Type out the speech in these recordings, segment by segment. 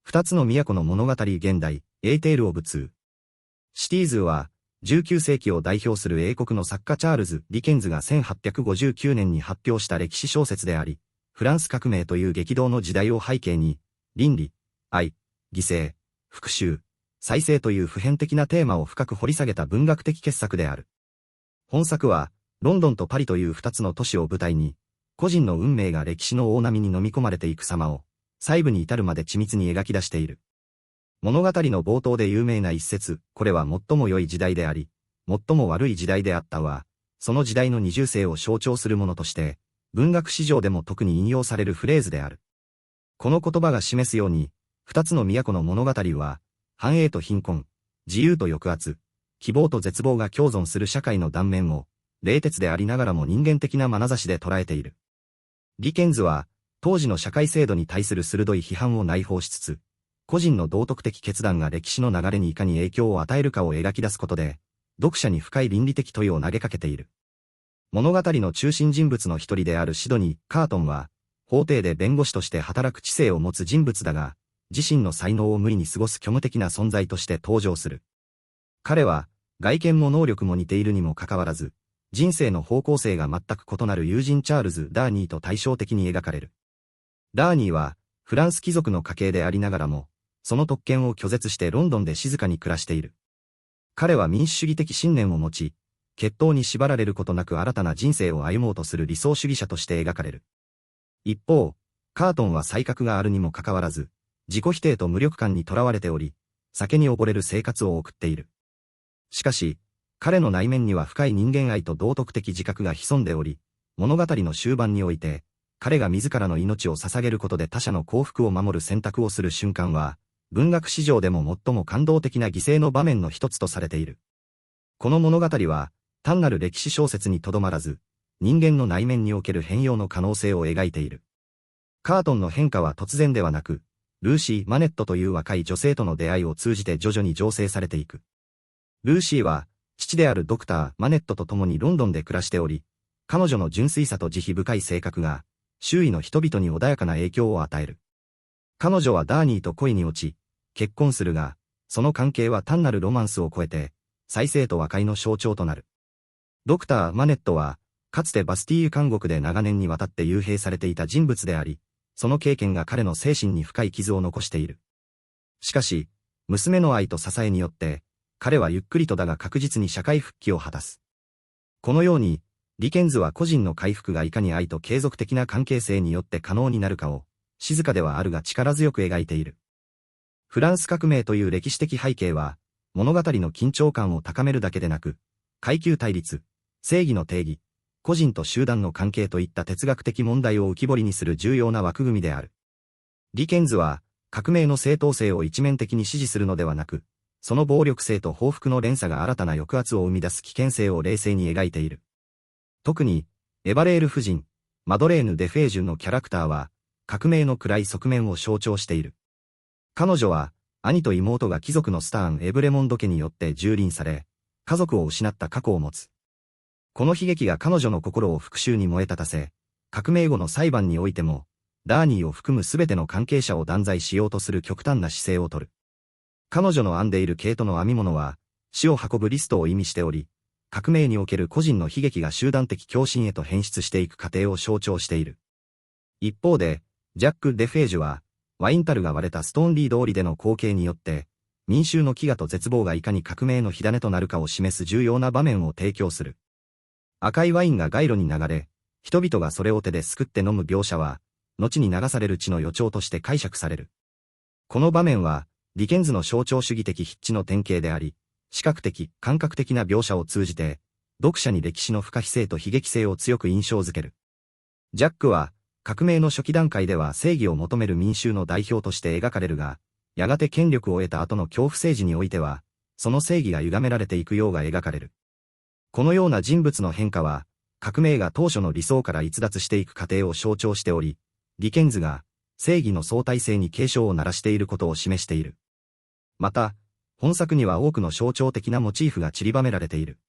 二つの都の物語現代、エーテール・オブ・ツー。シティーズは、19世紀を代表する英国の作家チャールズ・ディケンズが1859年に発表した歴史小説であり、フランス革命という激動の時代を背景に、倫理、愛、犠牲、復讐、再生という普遍的なテーマを深く掘り下げた文学的傑作である。本作は、ロンドンとパリという二つの都市を舞台に、個人の運命が歴史の大波に飲み込まれていく様を、細部に至るまで緻密に描き出している。物語の冒頭で有名な一節、これは最も良い時代であり、最も悪い時代であったは、その時代の二重性を象徴するものとして、文学史上でも特に引用されるフレーズである。この言葉が示すように、二つの都の物語は、繁栄と貧困、自由と抑圧、希望と絶望が共存する社会の断面を、冷徹でありながらも人間的な眼差しで捉えている。ディケンズは、当時の社会制度に対する鋭い批判を内包しつつ、個人の道徳的決断が歴史の流れにいかに影響を与えるかを描き出すことで、読者に深い倫理的問いを投げかけている。物語の中心人物の一人であるシドニー・カートンは、法廷で弁護士として働く知性を持つ人物だが、自身の才能を無理に過ごす虚無的な存在として登場する。彼は、外見も能力も似ているにもかかわらず、人生の方向性が全く異なる友人チャールズ・ダーニーと対照的に描かれる。ダーニーは、フランス貴族の家系でありながらも、その特権を拒絶してロンドンで静かに暮らしている。彼は民主主義的信念を持ち、血統に縛られることなく新たな人生を歩もうとする理想主義者として描かれる。一方、カートンは才覚があるにもかかわらず、自己否定と無力感にとらわれており、酒に溺れる生活を送っている。しかし、彼の内面には深い人間愛と道徳的自覚が潜んでおり、物語の終盤において、彼が自らの命を捧げることで他者の幸福を守る選択をする瞬間は、文学史上でも最も感動的な犠牲の場面の一つとされている。この物語は、単なる歴史小説にとどまらず、人間の内面における変容の可能性を描いている。カートンの変化は突然ではなく、ルーシー・マネットという若い女性との出会いを通じて徐々に醸成されていく。ルーシーは、父であるドクター・マネットと共にロンドンで暮らしており、彼女の純粋さと慈悲深い性格が、周囲の人々に穏やかな影響を与える。彼女はダーニーと恋に落ち、結婚するが、その関係は単なるロマンスを超えて、再生と和解の象徴となる。ドクター・マネットは、かつてバスティーユ監獄で長年にわたって幽閉されていた人物であり、その経験が彼の精神に深い傷を残している。しかし、娘の愛と支えによって、彼はゆっくりとだが確実に社会復帰を果たす。このように、ディケンズは個人の回復がいかに愛と継続的な関係性によって可能になるかを、静かではあるが力強く描いている。フランス革命という歴史的背景は、物語の緊張感を高めるだけでなく、階級対立、正義の定義、個人と集団の関係といった哲学的問題を浮き彫りにする重要な枠組みである。ディケンズは、革命の正当性を一面的に支持するのではなく、その暴力性と報復の連鎖が新たな抑圧を生み出す危険性を冷静に描いている。特に、エバレール夫人、マドレーヌ・デ・フェージュのキャラクターは、革命の暗い側面を象徴している。彼女は、兄と妹が貴族のスターン・エブレモンド家によって蹂躙され、家族を失った過去を持つ。この悲劇が彼女の心を復讐に燃え立たせ、革命後の裁判においても、ダーニーを含むすべての関係者を断罪しようとする極端な姿勢をとる。彼女の編んでいる毛糸の編み物は、死を運ぶリストを意味しており、革命における個人の悲劇が集団的共振へと変質していく過程を象徴している。一方で、ジャック・デ・フェージュは、ワイン樽が割れたストーンリー通りでの光景によって、民衆の飢餓と絶望がいかに革命の火種となるかを示す重要な場面を提供する。赤いワインが街路に流れ、人々がそれを手ですくって飲む描写は、後に流される血の予兆として解釈される。この場面は、ディケンズの象徴主義的筆致の典型であり、視覚的、感覚的な描写を通じて、読者に歴史の不可避性と悲劇性を強く印象づける。ジャックは、革命の初期段階では正義を求める民衆の代表として描かれるが、やがて権力を得た後の恐怖政治においては、その正義が歪められていくようが描かれる。このような人物の変化は、革命が当初の理想から逸脱していく過程を象徴しており、ディケンズが正義の相対性に警鐘を鳴らしていることを示している。また、本作には多くの象徴的なモチーフが散りばめられている。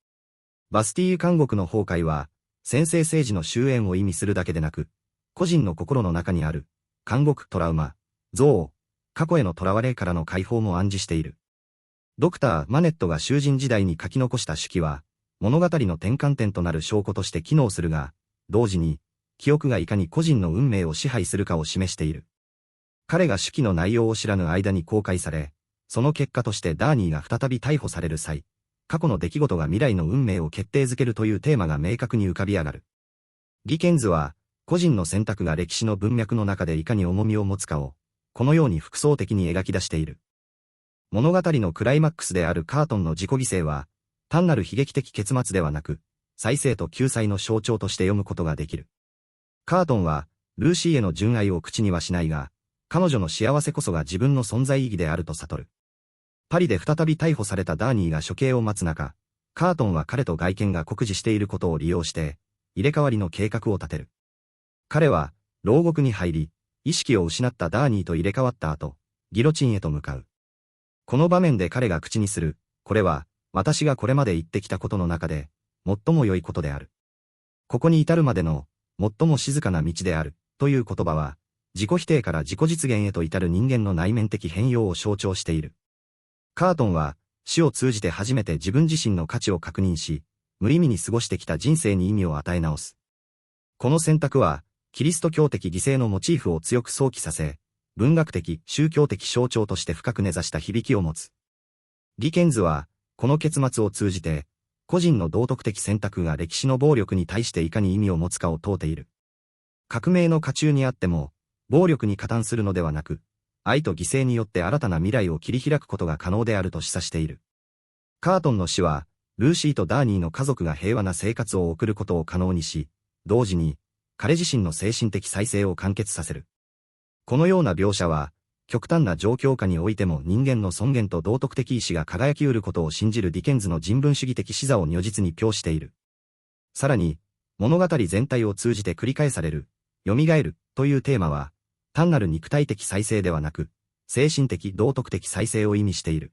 バスティーユ監獄の崩壊は、専制政治の終焉を意味するだけでなく、個人の心の中にある、監獄トラウマ、憎悪、過去への囚われからの解放も暗示している。ドクター・マネットが囚人時代に書き残した手記は、物語の転換点となる証拠として機能するが、同時に、記憶がいかに個人の運命を支配するかを示している。彼が手記の内容を知らぬ間に公開され、その結果としてダーニーが再び逮捕される際、過去の出来事が未来の運命を決定づけるというテーマが明確に浮かび上がる。ディケンズは、個人の選択が歴史の文脈の中でいかに重みを持つかを、このように複層的に描き出している。物語のクライマックスであるカートンの自己犠牲は、単なる悲劇的結末ではなく、再生と救済の象徴として読むことができる。カートンは、ルーシーへの純愛を口にはしないが、彼女の幸せこそが自分の存在意義であると悟る。パリで再び逮捕されたダーニーが処刑を待つ中、カートンは彼と外見が酷似していることを利用して、入れ替わりの計画を立てる。彼は、牢獄に入り、意識を失ったダーニーと入れ替わった後、ギロチンへと向かう。この場面で彼が口にする、これは、私がこれまで言ってきたことの中で、最も良いことである。ここに至るまでの、最も静かな道である、という言葉は、自己否定から自己実現へと至る人間の内面的変容を象徴している。カートンは、死を通じて初めて自分自身の価値を確認し、無意味に過ごしてきた人生に意味を与え直す。この選択は、キリスト教的犠牲のモチーフを強く想起させ、文学的、宗教的象徴として深く根ざした響きを持つ。ディケンズは、この結末を通じて、個人の道徳的選択が歴史の暴力に対していかに意味を持つかを問うている。革命の渦中にあっても、暴力に加担するのではなく、愛と犠牲によって新たな未来を切り開くことが可能であると示唆している。カートンの死は、ルーシーとダーニーの家族が平和な生活を送ることを可能にし、同時に、彼自身の精神的再生を完結させる。このような描写は、極端な状況下においても人間の尊厳と道徳的意志が輝きうることを信じるディケンズの人文主義的視座を如実に表している。さらに、物語全体を通じて繰り返される、蘇るというテーマは、単なる肉体的再生ではなく、精神的道徳的再生を意味している。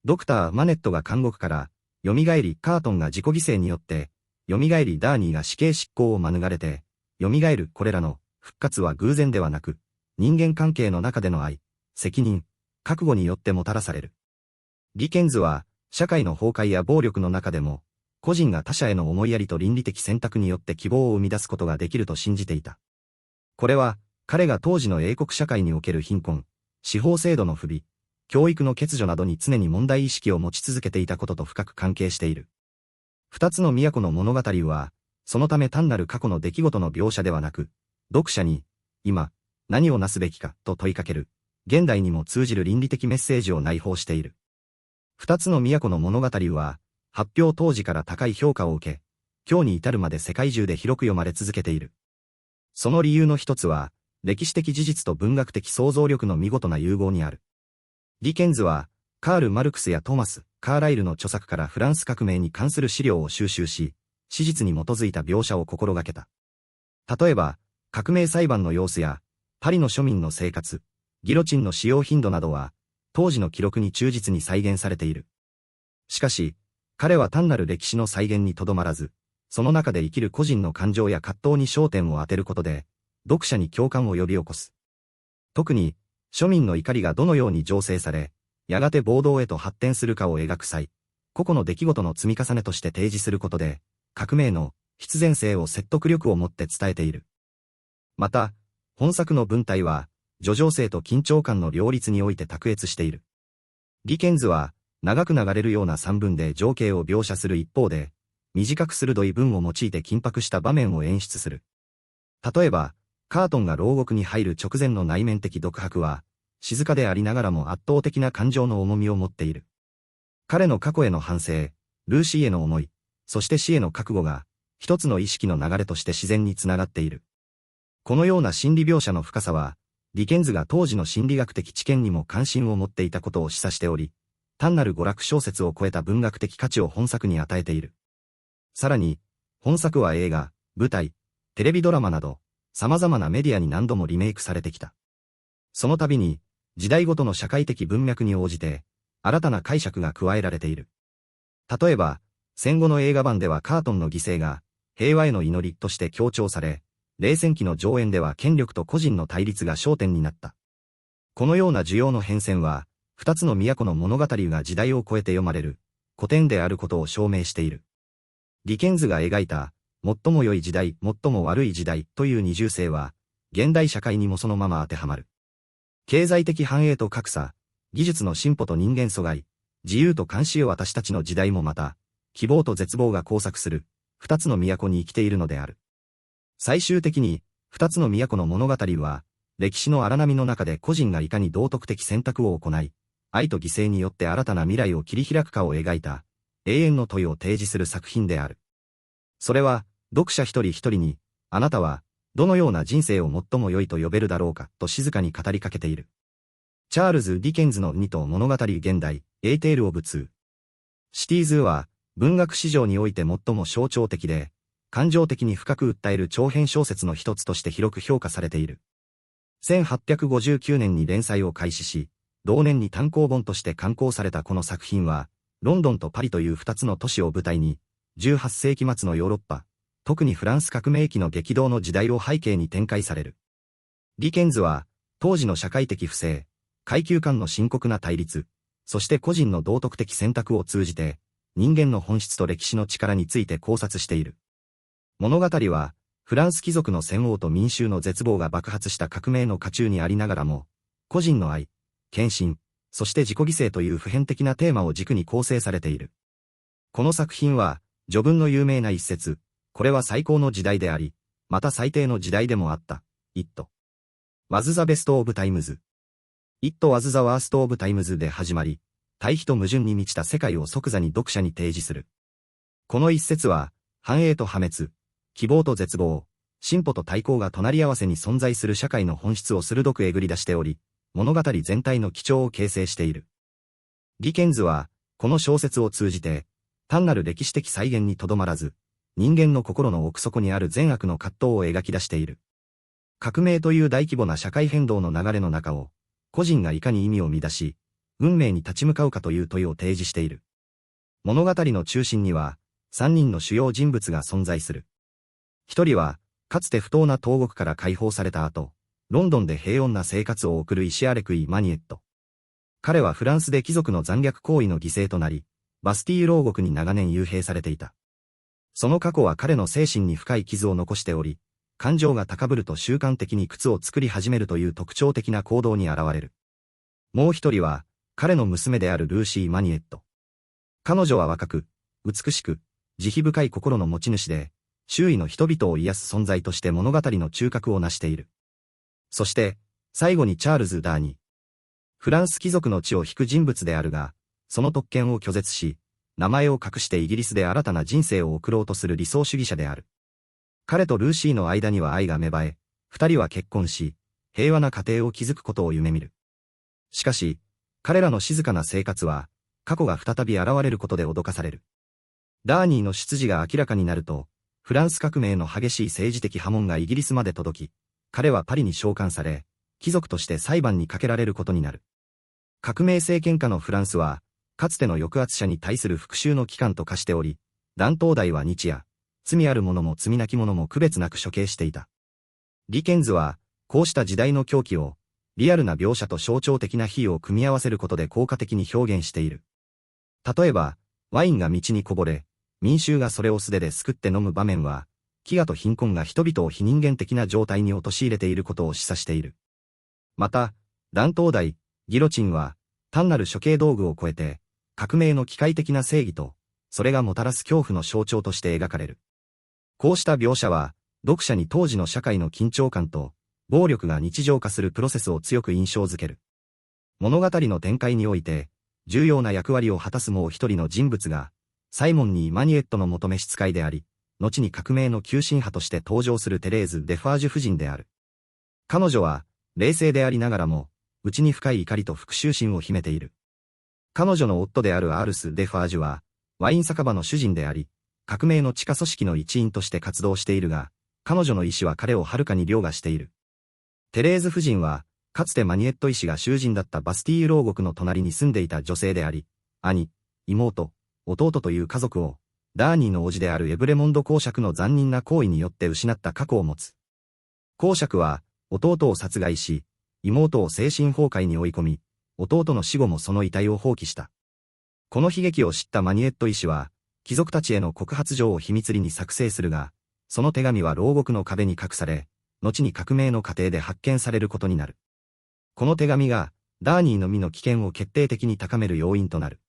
ドクター・マネットが監獄から、蘇りカートンが自己犠牲によって、蘇りダーニーが死刑執行を免れて、蘇るこれらの復活は偶然ではなく、人間関係の中での愛、責任、覚悟によってもたらされる。ディケンズは、社会の崩壊や暴力の中でも、個人が他者への思いやりと倫理的選択によって希望を生み出すことができると信じていた。これは、彼が当時の英国社会における貧困、司法制度の不備、教育の欠如などに常に問題意識を持ち続けていたことと深く関係している。二つの都の物語は、そのため単なる過去の出来事の描写ではなく、読者に、今、何をなすべきかと問いかける、現代にも通じる倫理的メッセージを内包している。二つの都の物語は、発表当時から高い評価を受け、今日に至るまで世界中で広く読まれ続けている。その理由の一つは、歴史的事実と文学的想像力の見事な融合にある。ディケンズは、カール・マルクスやトーマス・カーライルの著作からフランス革命に関する資料を収集し、史実に基づいた描写を心がけた。例えば、革命裁判の様子や、パリの庶民の生活、ギロチンの使用頻度などは、当時の記録に忠実に再現されている。しかし、彼は単なる歴史の再現にとどまらず、その中で生きる個人の感情や葛藤に焦点を当てることで、読者に共感を呼び起こす。特に、庶民の怒りがどのように醸成され、やがて暴動へと発展するかを描く際、個々の出来事の積み重ねとして提示することで、革命の必然性を説得力を持って伝えている。また、本作の文体は、叙情性と緊張感の両立において卓越している。ディケンズは、長く流れるような散文で情景を描写する一方で、短く鋭い文を用いて緊迫した場面を演出する。例えば、カートンが牢獄に入る直前の内面的独白は、静かでありながらも圧倒的な感情の重みを持っている。彼の過去への反省、ルーシーへの思い、そして死への覚悟が、一つの意識の流れとして自然につながっている。このような心理描写の深さは、ディケンズが当時の心理学的知見にも関心を持っていたことを示唆しており、単なる娯楽小説を超えた文学的価値を本作に与えている。さらに、本作は映画、舞台、テレビドラマなど、様々なメディアに何度もリメイクされてきた。その度に、時代ごとの社会的文脈に応じて、新たな解釈が加えられている。例えば、戦後の映画版ではカートンの犠牲が、平和への祈りとして強調され、冷戦期の上演では権力と個人の対立が焦点になった。このような需要の変遷は、二つの都の物語が時代を超えて読まれる古典であることを証明している。ディケンズが描いた、最も良い時代、最も悪い時代という二重性は、現代社会にもそのまま当てはまる。経済的繁栄と格差、技術の進歩と人間阻害、自由と監視を私たちの時代もまた、希望と絶望が交錯する、二つの都に生きているのである。最終的に、二つの都の物語は、歴史の荒波の中で個人がいかに道徳的選択を行い、愛と犠牲によって新たな未来を切り開くかを描いた、永遠の問いを提示する作品である。それは、読者一人一人に、あなたは、どのような人生を最も良いと呼べるだろうか、と静かに語りかけている。チャールズ・ディケンズの2と物語現代、A Tale of Two。シティーズは、文学史上において最も象徴的で、感情的に深く訴える長編小説の一つとして広く評価されている。1859年に連載を開始し、同年に単行本として刊行されたこの作品は、ロンドンとパリという二つの都市を舞台に、18世紀末のヨーロッパ、特にフランス革命期の激動の時代を背景に展開される。ディケンズは、当時の社会的不正、階級間の深刻な対立、そして個人の道徳的選択を通じて、人間の本質と歴史の力について考察している。物語は、フランス貴族の戦王と民衆の絶望が爆発した革命の渦中にありながらも、個人の愛、献身、そして自己犠牲という普遍的なテーマを軸に構成されている。この作品は、序文の有名な一節、これは最高の時代であり、また最低の時代でもあった。It was the best of times。It was the worst of times で始まり、対比と矛盾に満ちた世界を即座に読者に提示する。この一節は、繁栄と破滅、希望と絶望、進歩と対抗が隣り合わせに存在する社会の本質を鋭くえぐり出しており、物語全体の基調を形成している。ディケンズは、この小説を通じて、単なる歴史的再現にとどまらず、人間の心の奥底にある善悪の葛藤を描き出している。革命という大規模な社会変動の流れの中を、個人がいかに意味を乱し、運命に立ち向かうかという問いを提示している。物語の中心には、3人の主要人物が存在する。一人は、かつて不当な投獄から解放された後、ロンドンで平穏な生活を送るイシアレクイ・マニエット。彼はフランスで貴族の残虐行為の犠牲となり、バスティー牢獄に長年幽閉されていた。その過去は彼の精神に深い傷を残しており、感情が高ぶると習慣的に靴を作り始めるという特徴的な行動に現れる。もう一人は、彼の娘であるルーシー・マニエット。彼女は若く、美しく、慈悲深い心の持ち主で、周囲の人々を癒す存在として物語の中核を成している。そして、最後にチャールズ・ダーニー。フランス貴族の血を引く人物であるが、その特権を拒絶し、名前を隠してイギリスで新たな人生を送ろうとする理想主義者である。彼とルーシーの間には愛が芽生え、二人は結婚し、平和な家庭を築くことを夢見る。しかし、彼らの静かな生活は、過去が再び現れることで脅かされる。ダーニーの出自が明らかになると、フランス革命の激しい政治的波紋がイギリスまで届き、彼はパリに召喚され、貴族として裁判にかけられることになる。革命政権下のフランスは、かつての抑圧者に対する復讐の機関と化しており、断頭台は日夜、罪ある者も罪なき者も区別なく処刑していた。ディケンズは、こうした時代の狂気を、リアルな描写と象徴的な比喩を組み合わせることで効果的に表現している。例えば、ワインが道にこぼれ、民衆がそれを素手ですくって飲む場面は、飢餓と貧困が人々を非人間的な状態に陥れていることを示唆している。また、断頭台、ギロチンは、単なる処刑道具を超えて、革命の機械的な正義と、それがもたらす恐怖の象徴として描かれる。こうした描写は、読者に当時の社会の緊張感と、暴力が日常化するプロセスを強く印象づける。物語の展開において、重要な役割を果たすもう一人の人物が、サイモンにマニエットの求めし使いであり、後に革命の急進派として登場するテレーズ・デファージュ夫人である。彼女は、冷静でありながらも、内に深い怒りと復讐心を秘めている。彼女の夫であるアールス・デファージュは、ワイン酒場の主人であり、革命の地下組織の一員として活動しているが、彼女の意志は彼をはるかに凌駕している。テレーズ夫人は、かつてマニエット医師が囚人だったバスティーユ牢獄の隣に住んでいた女性であり、兄、妹、弟という家族を、ダーニーの叔父であるエブレモンド公爵の残忍な行為によって失った過去を持つ。公爵は、弟を殺害し、妹を精神崩壊に追い込み、弟の死後もその遺体を放棄した。この悲劇を知ったマニエット医師は、貴族たちへの告発状を秘密裏に作成するが、その手紙は牢獄の壁に隠され、後に革命の過程で発見されることになる。この手紙が、ダーニーの身の危険を決定的に高める要因となる。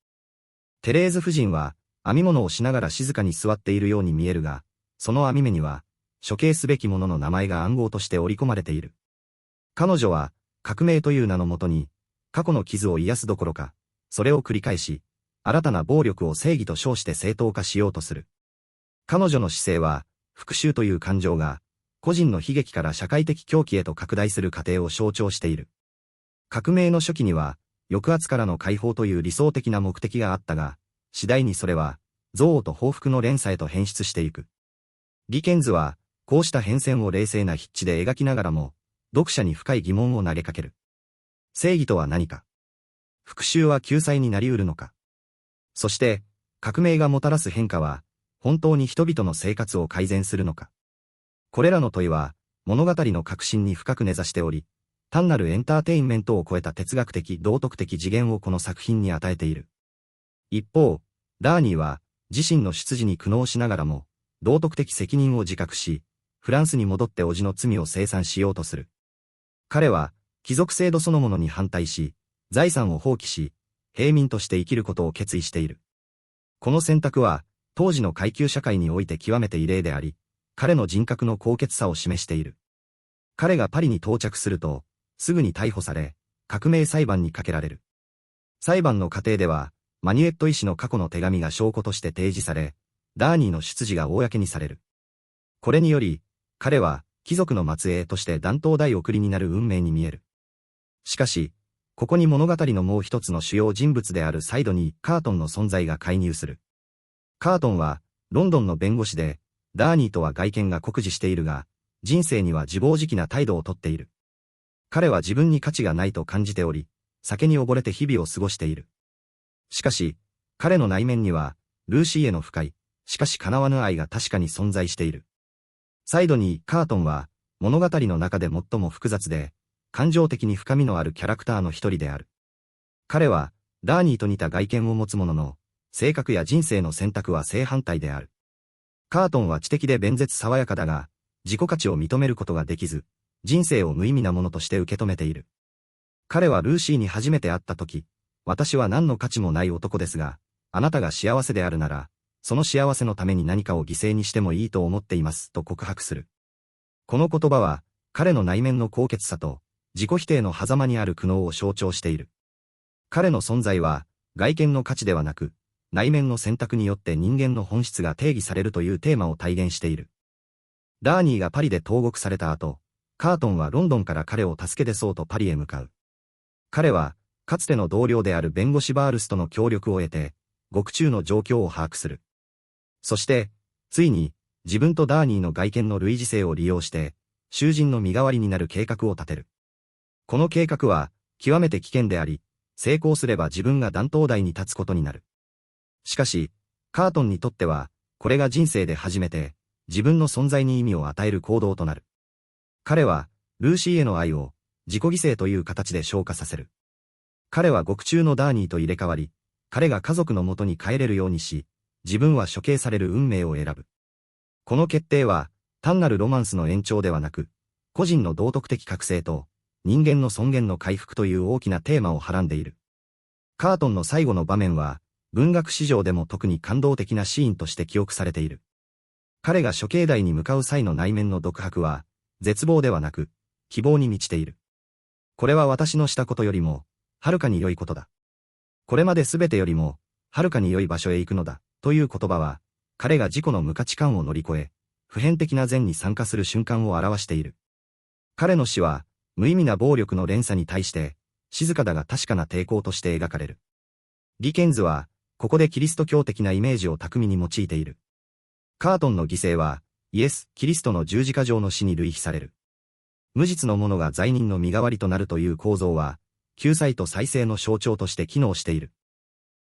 テレーズ夫人は、編み物をしながら静かに座っているように見えるが、その編み目には、処刑すべき者の名前が暗号として織り込まれている。彼女は、革命という名のもとに、過去の傷を癒すどころか、それを繰り返し、新たな暴力を正義と称して正当化しようとする。彼女の姿勢は、復讐という感情が、個人の悲劇から社会的狂気へと拡大する過程を象徴している。革命の初期には、抑圧からの解放という理想的な目的があったが、次第にそれは、憎悪と報復の連鎖へと変質していく。ディケンズは、こうした変遷を冷静な筆致で描きながらも、読者に深い疑問を投げかける。正義とは何か？復讐は救済になり得るのか？そして、革命がもたらす変化は、本当に人々の生活を改善するのか？これらの問いは、物語の核心に深く根ざしており、単なるエンターテインメントを超えた哲学的道徳的次元をこの作品に与えている。一方、ダーニーは、自身の出自に苦悩しながらも、道徳的責任を自覚し、フランスに戻って叔父の罪を清算しようとする。彼は、貴族制度そのものに反対し、財産を放棄し、平民として生きることを決意している。この選択は、当時の階級社会において極めて異例であり、彼の人格の高潔さを示している。彼がパリに到着すると、すぐに逮捕され、革命裁判にかけられる。裁判の過程では、マニエット医師の過去の手紙が証拠として提示され、ダーニーの出自が公にされる。これにより、彼は、貴族の末裔として断頭台送りになる運命に見える。しかし、ここに物語のもう一つの主要人物であるサイドニー・カートンの存在が介入する。カートンは、ロンドンの弁護士で、ダーニーとは外見が酷似しているが、人生には自暴自棄な態度をとっている。彼は自分に価値がないと感じており、酒に溺れて日々を過ごしている。しかし、彼の内面には、ルーシーへの深い、しかし叶わぬ愛が確かに存在している。サイドニー・カートンは、物語の中で最も複雑で、感情的に深みのあるキャラクターの一人である。彼は、ダーニーと似た外見を持つ者の、性格や人生の選択は正反対である。カートンは知的で弁舌爽やかだが、自己価値を認めることができず、人生を無意味なものとして受け止めている。彼はルーシーに初めて会った時、私は何の価値もない男ですが、あなたが幸せであるなら、その幸せのために何かを犠牲にしてもいいと思っています、と告白する。この言葉は、彼の内面の高潔さと、自己否定の狭間にある苦悩を象徴している。彼の存在は、外見の価値ではなく、内面の選択によって人間の本質が定義されるというテーマを体現している。ダーニーがパリで投獄された後、カートンはロンドンから彼を助け出そうとパリへ向かう。彼は、かつての同僚である弁護士バールスとの協力を得て、獄中の状況を把握する。そして、ついに、自分とダーニーの外見の類似性を利用して、囚人の身代わりになる計画を立てる。この計画は、極めて危険であり、成功すれば自分が断頭台に立つことになる。しかし、カートンにとっては、これが人生で初めて、自分の存在に意味を与える行動となる。彼は、ルーシーへの愛を、自己犠牲という形で昇華させる。彼は獄中のダーニーと入れ替わり、彼が家族の元に帰れるようにし、自分は処刑される運命を選ぶ。この決定は、単なるロマンスの延長ではなく、個人の道徳的覚醒と、人間の尊厳の回復という大きなテーマをはらんでいる。カートンの最後の場面は、文学史上でも特に感動的なシーンとして記憶されている。彼が処刑台に向かう際の内面の独白は、絶望ではなく、希望に満ちている。これは私のしたことよりも、はるかに良いことだ。これまで全てよりも、はるかに良い場所へ行くのだ、という言葉は、彼が自己の無価値観を乗り越え、普遍的な善に参加する瞬間を表している。彼の死は、無意味な暴力の連鎖に対して、静かだが確かな抵抗として描かれる。ディケンズは、ここでキリスト教的なイメージを巧みに用いている。カートンの犠牲は、イエス・キリストの十字架上の死に類比される。無実の者が罪人の身代わりとなるという構造は、救済と再生の象徴として機能している。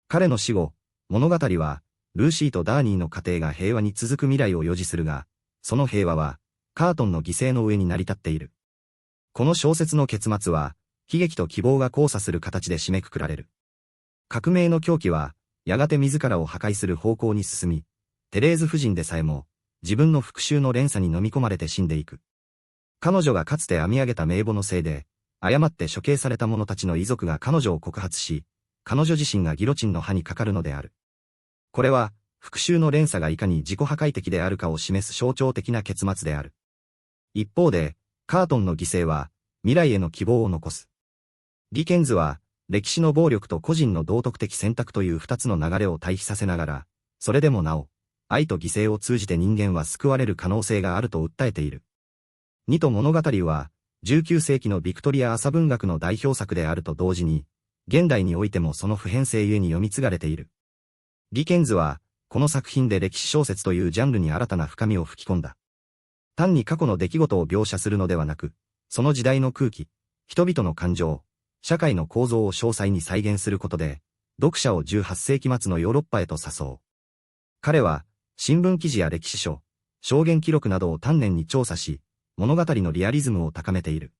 彼の死後、物語は、ルーシーとダーニーの家庭が平和に続く未来を予示するが、その平和は、カートンの犠牲の上に成り立っている。この小説の結末は、悲劇と希望が交差する形で締めくくられる。革命の狂気は、やがて自らを破壊する方向に進み、テレーズ夫人でさえも、自分の復讐の連鎖に飲み込まれて死んでいく。彼女がかつて編み上げた名簿のせいで、誤って処刑された者たちの遺族が彼女を告発し、彼女自身がギロチンの刃にかかるのである。これは、復讐の連鎖がいかに自己破壊的であるかを示す象徴的な結末である。一方で、カートンの犠牲は、未来への希望を残す。ディケンズは、歴史の暴力と個人の道徳的選択という二つの流れを対比させながら、それでもなお、愛と犠牲を通じて人間は救われる可能性があると訴えている。ニト物語は、19世紀のビクトリア朝文学の代表作であると同時に、現代においてもその普遍性ゆえに読み継がれている。ディケンズは、この作品で歴史小説というジャンルに新たな深みを吹き込んだ。単に過去の出来事を描写するのではなく、その時代の空気、人々の感情、社会の構造を詳細に再現することで、読者を18世紀末のヨーロッパへと誘う。彼は、新聞記事や歴史書、証言記録などを丹念に調査し、物語のリアリズムを高めている。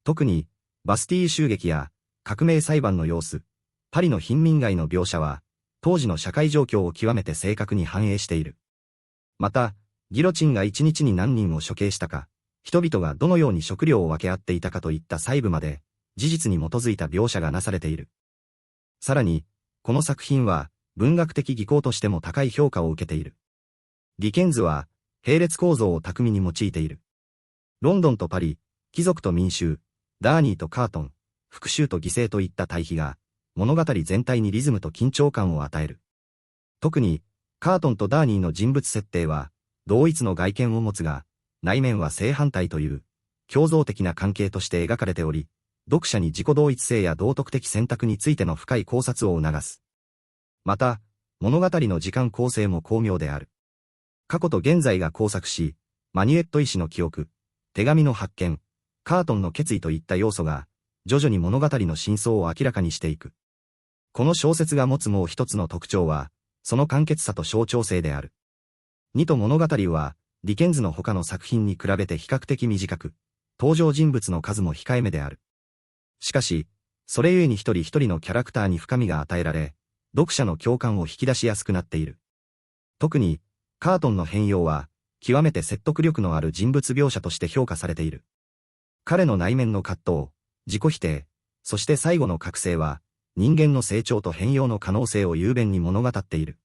特に、バスティーユ襲撃や、革命裁判の様子、パリの貧民街の描写は、当時の社会状況を極めて正確に反映している。また、ギロチンが一日に何人を処刑したか、人々がどのように食料を分け合っていたかといった細部まで、事実に基づいた描写がなされている。さらに、この作品は、文学的技巧としても高い評価を受けている。ディケンズは、並列構造を巧みに用いている。ロンドンとパリ、貴族と民衆、ダーニーとカートン、復讐と犠牲といった対比が、物語全体にリズムと緊張感を与える。特に、カートンとダーニーの人物設定は、同一の外見を持つが、内面は正反対という、共造的な関係として描かれており、読者に自己同一性や道徳的選択についての深い考察を促す。また、物語の時間構成も巧妙である。過去と現在が交錯し、マニュエット医師の記憶、手紙の発見、カートンの決意といった要素が、徐々に物語の真相を明らかにしていく。この小説が持つもう一つの特徴は、その簡潔さと象徴性である。ニト物語は、ディケンズの他の作品に比べて比較的短く、登場人物の数も控えめである。しかし、それゆえに一人一人のキャラクターに深みが与えられ、読者の共感を引き出しやすくなっている。特に、カートンの変容は、極めて説得力のある人物描写として評価されている。彼の内面の葛藤、自己否定、そして最後の覚醒は、人間の成長と変容の可能性を雄弁に物語っている。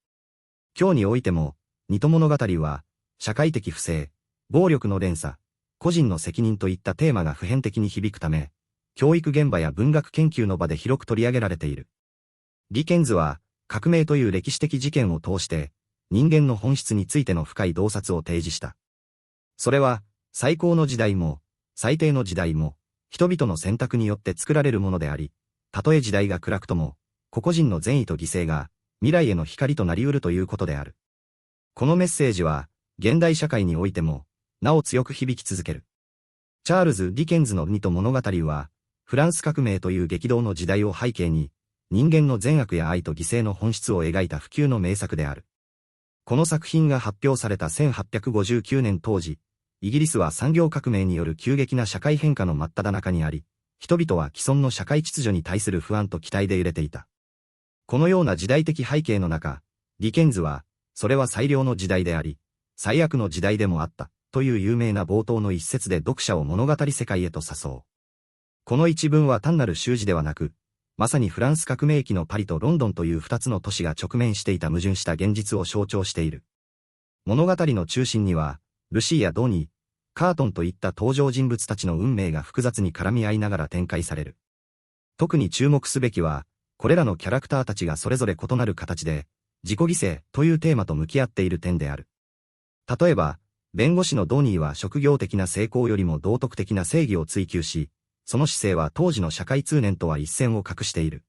今日においても、ニト物語は、社会的不正、暴力の連鎖、個人の責任といったテーマが普遍的に響くため、教育現場や文学研究の場で広く取り上げられている。ディケンズは、革命という歴史的事件を通して、人間の本質についての深い洞察を提示した。それは、最高の時代も、最低の時代も、人々の選択によって作られるものであり、たとえ時代が暗くとも、個々人の善意と犠牲が、未来への光となり得るということである。このメッセージは、現代社会においても、なお強く響き続ける。チャールズ・ディケンズのニト物語は、フランス革命という激動の時代を背景に、人間の善悪や愛と犠牲の本質を描いた不朽の名作である。この作品が発表された1859年当時、イギリスは産業革命による急激な社会変化の真っ只中にあり、人々は既存の社会秩序に対する不安と期待で揺れていた。このような時代的背景の中、ディケンズは、それは最良の時代であり、最悪の時代でもあった、という有名な冒頭の一節で読者を物語世界へと誘う。この一文は単なる習字ではなく、まさにフランス革命期のパリとロンドンという二つの都市が直面していた矛盾した現実を象徴している。物語の中心には、ルシーやドニー、カートンといった登場人物たちの運命が複雑に絡み合いながら展開される。特に注目すべきは、これらのキャラクターたちがそれぞれ異なる形で、自己犠牲というテーマと向き合っている点である。例えば、弁護士のドニーは職業的な成功よりも道徳的な正義を追求し、その姿勢は当時の社会通念とは一線を画している。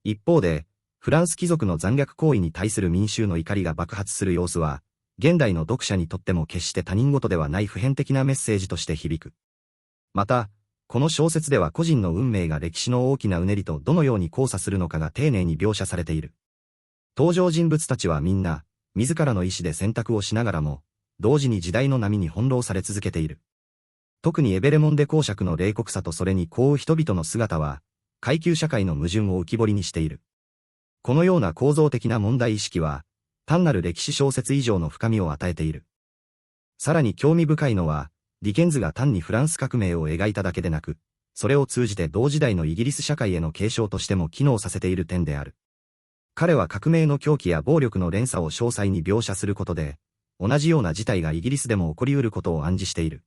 一方で、フランス貴族の残虐行為に対する民衆の怒りが爆発する様子は、現代の読者にとっても決して他人事ではない普遍的なメッセージとして響く。また、この小説では個人の運命が歴史の大きなうねりとどのように交差するのかが丁寧に描写されている。登場人物たちはみんな、自らの意志で選択をしながらも、同時に時代の波に翻弄され続けている。特にエベレモンデ公爵の冷酷さとそれに抗う人々の姿は、階級社会の矛盾を浮き彫りにしている。このような構造的な問題意識は、単なる歴史小説以上の深みを与えている。さらに興味深いのは、ディケンズが単にフランス革命を描いただけでなく、それを通じて同時代のイギリス社会への継承としても機能させている点である。彼は革命の狂気や暴力の連鎖を詳細に描写することで、同じような事態がイギリスでも起こり得ることを暗示している。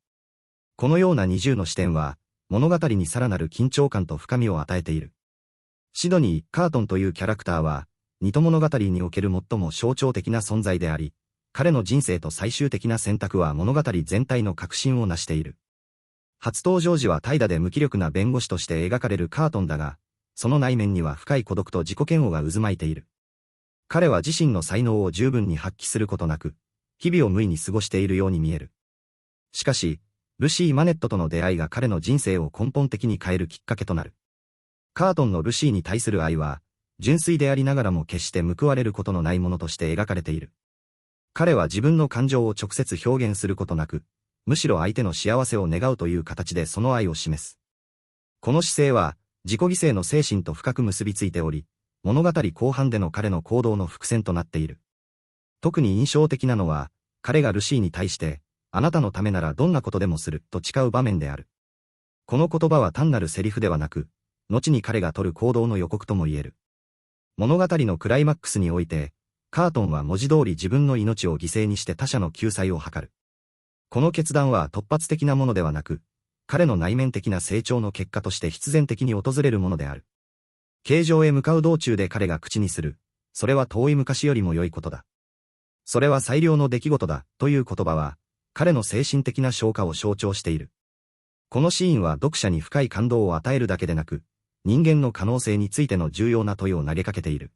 このような二重の視点は、物語にさらなる緊張感と深みを与えている。シドニー・カートンというキャラクターは、ニト物語における最も象徴的な存在であり、彼の人生と最終的な選択は物語全体の核心を成している。初登場時は怠惰で無気力な弁護士として描かれるカートンだが、その内面には深い孤独と自己嫌悪が渦巻いている。彼は自身の才能を十分に発揮することなく、日々を無意に過ごしているように見える。しかし、ルシー・マネットとの出会いが彼の人生を根本的に変えるきっかけとなる。カートンのルシーに対する愛は、純粋でありながらも決して報われることのないものとして描かれている。彼は自分の感情を直接表現することなく、むしろ相手の幸せを願うという形でその愛を示す。この姿勢は、自己犠牲の精神と深く結びついており、物語後半での彼の行動の伏線となっている。特に印象的なのは、彼がルシーに対して、あなたのためならどんなことでもすると誓う場面である。この言葉は単なるセリフではなく、後に彼が取る行動の予告とも言える。物語のクライマックスにおいて、カートンは文字通り自分の命を犠牲にして他者の救済を図る。この決断は突発的なものではなく、彼の内面的な成長の結果として必然的に訪れるものである。刑場へ向かう道中で彼が口にする、それは遠い昔よりも良いことだ。それは最良の出来事だ、という言葉は、彼の精神的な昇華を象徴している。このシーンは読者に深い感動を与えるだけでなく、人間の可能性についての重要な問いを投げかけている。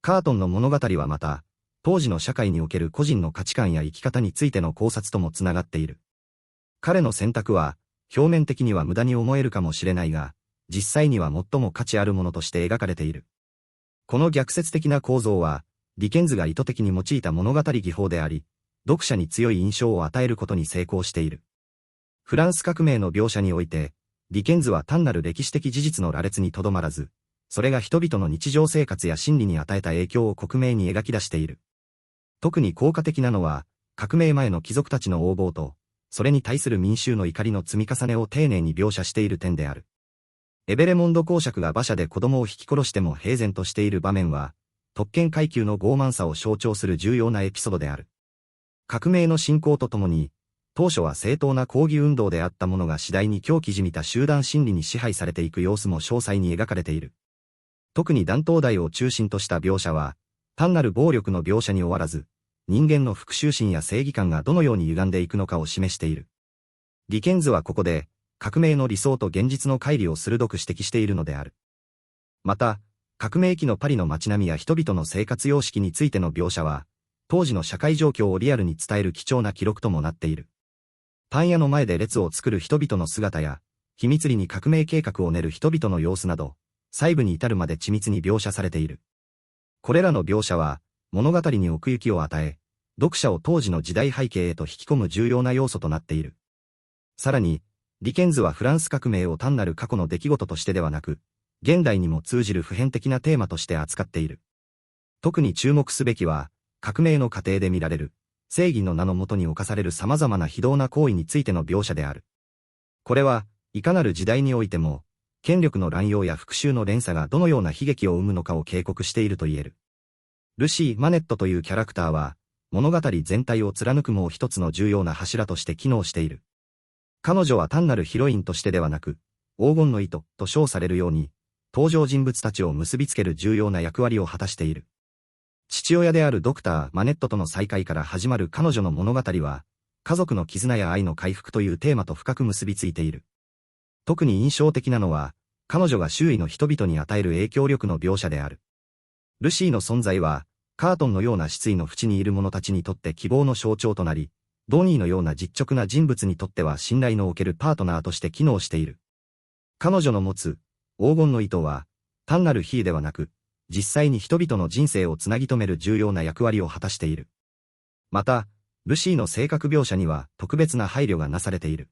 カートンの物語はまた、当時の社会における個人の価値観や生き方についての考察ともつながっている。彼の選択は、表面的には無駄に思えるかもしれないが、実際には最も価値あるものとして描かれている。この逆説的な構造は、ディケンズが意図的に用いた物語技法であり、読者に強い印象を与えることに成功している。フランス革命の描写において、ディケンズは単なる歴史的事実の羅列にとどまらず、それが人々の日常生活や心理に与えた影響を克明に描き出している。特に効果的なのは、革命前の貴族たちの横暴と、それに対する民衆の怒りの積み重ねを丁寧に描写している点である。エベレモンド公爵が馬車で子供を引き殺しても平然としている場面は、特権階級の傲慢さを象徴する重要なエピソードである。革命の進行とともに、当初は正当な抗議運動であったものが次第に狂気じみた集団心理に支配されていく様子も詳細に描かれている。特に断頭台を中心とした描写は、単なる暴力の描写に終わらず、人間の復讐心や正義感がどのように歪んでいくのかを示している。ディケンズはここで、革命の理想と現実の乖離を鋭く指摘しているのである。また、革命期のパリの街並みや人々の生活様式についての描写は、当時の社会状況をリアルに伝える貴重な記録ともなっている。パン屋の前で列を作る人々の姿や、秘密裏に革命計画を練る人々の様子など、細部に至るまで緻密に描写されている。これらの描写は、物語に奥行きを与え、読者を当時の時代背景へと引き込む重要な要素となっている。さらに、ディケンズはフランス革命を単なる過去の出来事としてではなく、現代にも通じる普遍的なテーマとして扱っている。特に注目すべきは、革命の過程で見られる、正義の名のもとに侵される様々な非道な行為についての描写である。これは、いかなる時代においても、権力の乱用や復讐の連鎖がどのような悲劇を生むのかを警告していると言える。ルシー・マネットというキャラクターは、物語全体を貫くもう一つの重要な柱として機能している。彼女は単なるヒロインとしてではなく、黄金の糸と称されるように、登場人物たちを結びつける重要な役割を果たしている。父親であるドクター・マネットとの再会から始まる彼女の物語は、家族の絆や愛の回復というテーマと深く結びついている。特に印象的なのは、彼女が周囲の人々に与える影響力の描写である。ルシーの存在は、カートンのような失意の淵にいる者たちにとって希望の象徴となり、ドニーのような実直な人物にとっては信頼のおけるパートナーとして機能している。彼女の持つ黄金の糸は、単なる比喩ではなく、実際に人々の人生をつなぎ止める重要な役割を果たしている。また、ルシーの性格描写には特別な配慮がなされている。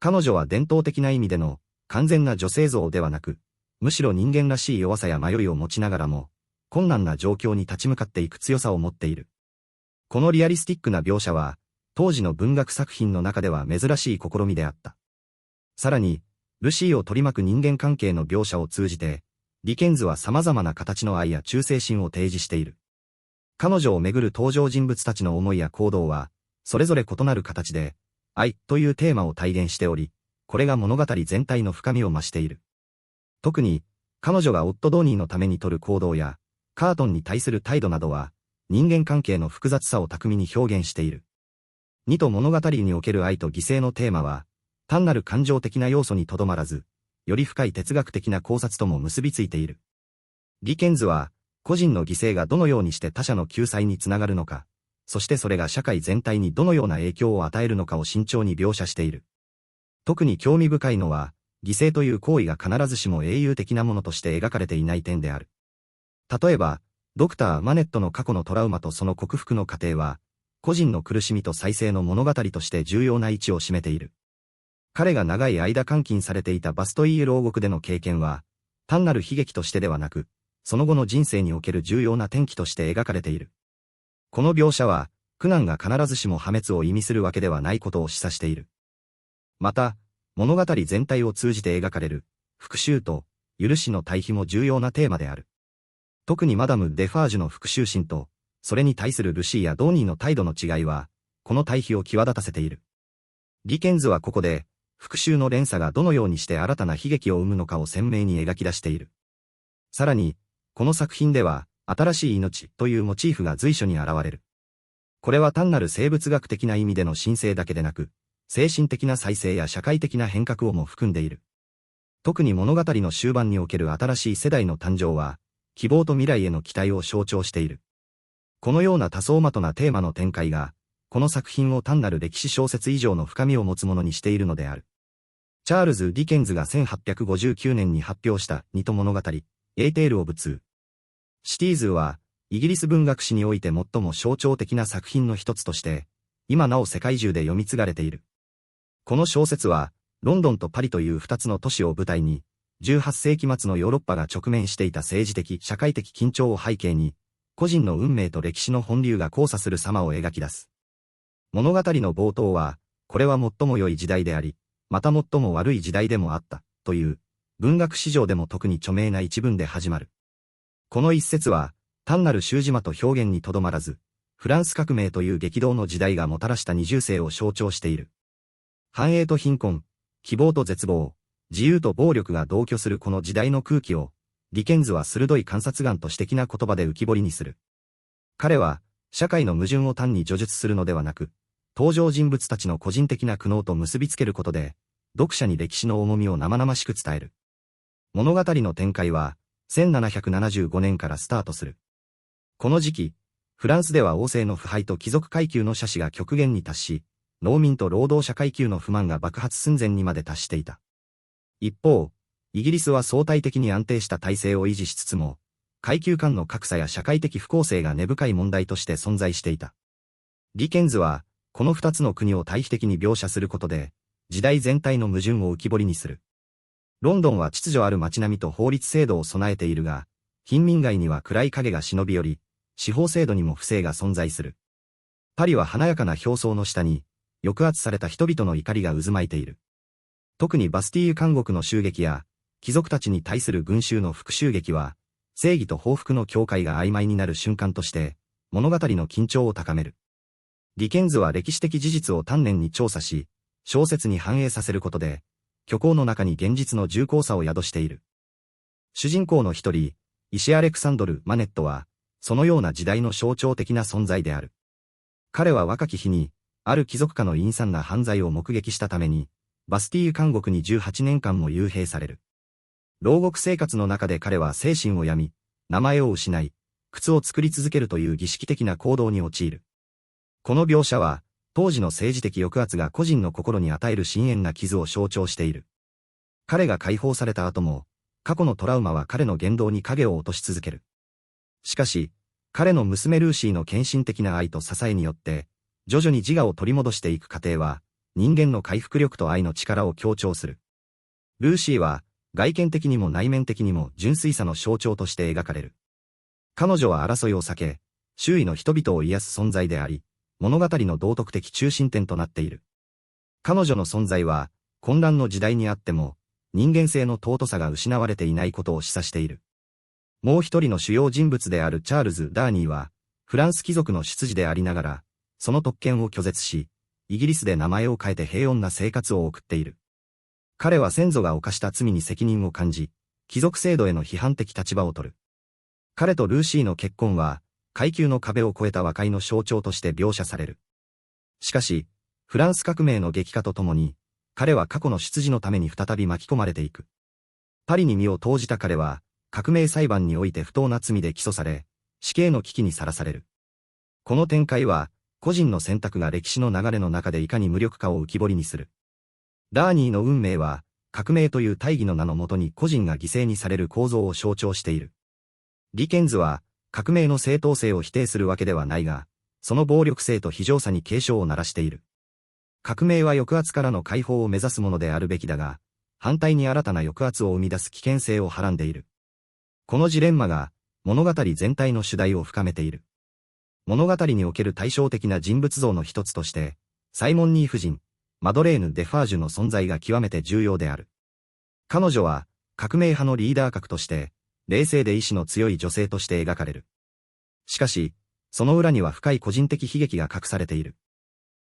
彼女は伝統的な意味での完全な女性像ではなく、むしろ人間らしい弱さや迷いを持ちながらも、困難な状況に立ち向かっていく強さを持っている。このリアリスティックな描写は、当時の文学作品の中では珍しい試みであった。さらに、ルシーを取り巻く人間関係の描写を通じて、ディケンズは様々な形の愛や忠誠心を提示している。彼女をめぐる登場人物たちの思いや行動は、それぞれ異なる形で、愛というテーマを体現しており、これが物語全体の深みを増している。特に、彼女がオット・ドーニーのために取る行動や、カートンに対する態度などは、人間関係の複雑さを巧みに表現している。2と物語における愛と犠牲のテーマは、単なる感情的な要素にとどまらず、より深い哲学的な考察とも結びついている。ディケンズは、個人の犠牲がどのようにして他者の救済につながるのか、そしてそれが社会全体にどのような影響を与えるのかを慎重に描写している。特に興味深いのは、犠牲という行為が必ずしも英雄的なものとして描かれていない点である。例えば、ドクター・マネットの過去のトラウマとその克服の過程は、個人の苦しみと再生の物語として重要な位置を占めている。彼が長い間監禁されていたバストイー牢獄での経験は、単なる悲劇としてではなく、その後の人生における重要な転機として描かれている。この描写は、苦難が必ずしも破滅を意味するわけではないことを示唆している。また、物語全体を通じて描かれる、復讐と許しの対比も重要なテーマである。特にマダム・デファージュの復讐心と、それに対するルシーやドーニーの態度の違いは、この対比を際立たせている。ディケンズはここで、復讐の連鎖がどのようにして新たな悲劇を生むのかを鮮明に描き出している。さらに、この作品では、新しい命というモチーフが随所に現れる。これは単なる生物学的な意味での神聖だけでなく、精神的な再生や社会的な変革をも含んでいる。特に物語の終盤における新しい世代の誕生は、希望と未来への期待を象徴している。このような多層的なテーマの展開が、この作品を単なる歴史小説以上の深みを持つものにしているのである。チャールズ・ディケンズが1859年に発表したニト物語、エーテール・オブ・ツー。シティーズは、イギリス文学史において最も象徴的な作品の一つとして、今なお世界中で読み継がれている。この小説は、ロンドンとパリという二つの都市を舞台に、18世紀末のヨーロッパが直面していた政治的、社会的緊張を背景に、個人の運命と歴史の本流が交差する様を描き出す。物語の冒頭は、これは最も良い時代であり、また最も悪い時代でもあった、という、文学史上でも特に著名な一文で始まる。この一節は、単なる習字魔と表現にとどまらず、フランス革命という激動の時代がもたらした二重性を象徴している。繁栄と貧困、希望と絶望、自由と暴力が同居するこの時代の空気を、ディケンズは鋭い観察眼と詩的な言葉で浮き彫りにする。彼は、社会の矛盾を単に叙述するのではなく、登場人物たちの個人的な苦悩と結びつけることで、読者に歴史の重みを生々しく伝える。物語の展開は、1775年からスタートする。この時期、フランスでは王政の腐敗と貴族階級の奢侈が極限に達し、農民と労働者階級の不満が爆発寸前にまで達していた。一方、イギリスは相対的に安定した体制を維持しつつも、階級間の格差や社会的不公正が根深い問題として存在していた。ディケンズは、この二つの国を対比的に描写することで、時代全体の矛盾を浮き彫りにする。ロンドンは秩序ある街並みと法律制度を備えているが、貧民街には暗い影が忍び寄り、司法制度にも不正が存在する。パリは華やかな表層の下に、抑圧された人々の怒りが渦巻いている。特にバスティーユ監獄の襲撃や、貴族たちに対する群衆の復讐劇は、正義と報復の境界が曖昧になる瞬間として、物語の緊張を高める。ディケンズは歴史的事実を丹念に調査し、小説に反映させることで、虚構の中に現実の重厚さを宿している。主人公の一人、イシェ・アレクサンドル・マネットは、そのような時代の象徴的な存在である。彼は若き日に、ある貴族家の陰惨な犯罪を目撃したために、バスティーユ監獄に18年間も幽閉される。牢獄生活の中で彼は精神を病み、名前を失い、靴を作り続けるという儀式的な行動に陥る。この描写は、当時の政治的抑圧が個人の心に与える深遠な傷を象徴している。彼が解放された後も、過去のトラウマは彼の言動に影を落とし続ける。しかし、彼の娘ルーシーの献身的な愛と支えによって、徐々に自我を取り戻していく過程は、人間の回復力と愛の力を強調する。ルーシーは、外見的にも内面的にも純粋さの象徴として描かれる。彼女は争いを避け、周囲の人々を癒す存在であり、物語の道徳的中心点となっている。彼女の存在は、混乱の時代にあっても、人間性の尊さが失われていないことを示唆している。もう一人の主要人物であるチャールズ・ダーニーは、フランス貴族の出自でありながら、その特権を拒絶し、イギリスで名前を変えて平穏な生活を送っている。彼は先祖が犯した罪に責任を感じ、貴族制度への批判的立場を取る。彼とルーシーの結婚は、階級の壁を越えた和解の象徴として描写される。しかし、フランス革命の激化とともに、彼は過去の出自のために再び巻き込まれていく。パリに身を投じた彼は、革命裁判において不当な罪で起訴され、死刑の危機にさらされる。この展開は、個人の選択が歴史の流れの中でいかに無力かを浮き彫りにする。ダーニーの運命は、革命という大義の名のもとに個人が犠牲にされる構造を象徴している。ディケンズは、革命の正当性を否定するわけではないが、その暴力性と非常さに警鐘を鳴らしている。革命は抑圧からの解放を目指すものであるべきだが、反対に新たな抑圧を生み出す危険性をはらんでいる。このジレンマが、物語全体の主題を深めている。物語における対照的な人物像の一つとして、サイモンニー夫人、マドレーヌ・デファージュの存在が極めて重要である。彼女は、革命派のリーダー格として、冷静で意志の強い女性として描かれる。しかし、その裏には深い個人的悲劇が隠されている。